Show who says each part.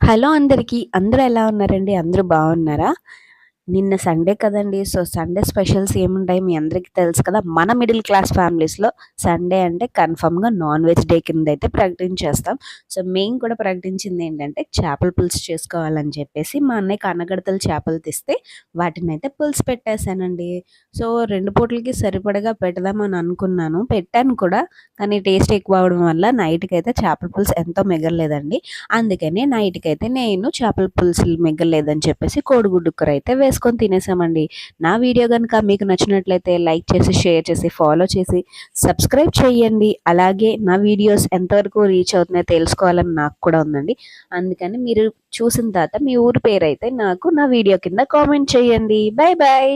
Speaker 1: Hello అందరికీ. అందరూ ఎలా ఉన్నారండి? అందరూ బాగున్నారా? నిన్న సండే కదండీ! సో, సండే స్పెషల్స్ ఏముంటాయి మీ అందరికీ తెలుసు కదా! మన మిడిల్ క్లాస్ ఫ్యామిలీస్‌లో సండే అంటే కన్ఫర్మ్‌గా నాన్ వెజ్ డే కిందైతే ప్రకటించేస్తాం. సో, మేము కూడా ప్రకటించిందేంటంటే చేపల పులుసు చేసుకోవాలని చెప్పేసి మా అన్నయ్య కనగడతలు చేపలు తెస్తే వాటినైతే పులుసు పెట్టేసానండి. సో, 2 పూటలకి సరిపడగా పెడదామని అనుకున్నాను. పెట్టాను కూడా. కానీ టేస్ట్ ఎక్కువ అవ్వడం వల్ల నైట్‌కైతే చేపల పులుసు ఎంతో మిగలలేదండి. అందుకని నైట్‌కైతే నేను చేపల పులుసు మిగలలేదని చెప్పేసి కోడిగుడ్డు కూర అయితే వేసుకొని తినేసామండి. నా వీడియో గనుక మీకు నచ్చినట్లయితే లైక్ చేసి, షేర్ చేసి, ఫాలో చేసి, సబ్స్క్రైబ్ చేయండి. అలాగే నా వీడియోస్ ఎంతవరకు రీచ్ అవుతున్నాయో తెలుసుకోవాలని నాకు కూడా ఉందండి. అందుకని మీరు చూసిన తర్వాత మీ ఊరి పేరైతే నాకు నా వీడియో కింద కామెంట్ చేయండి. Bye bye.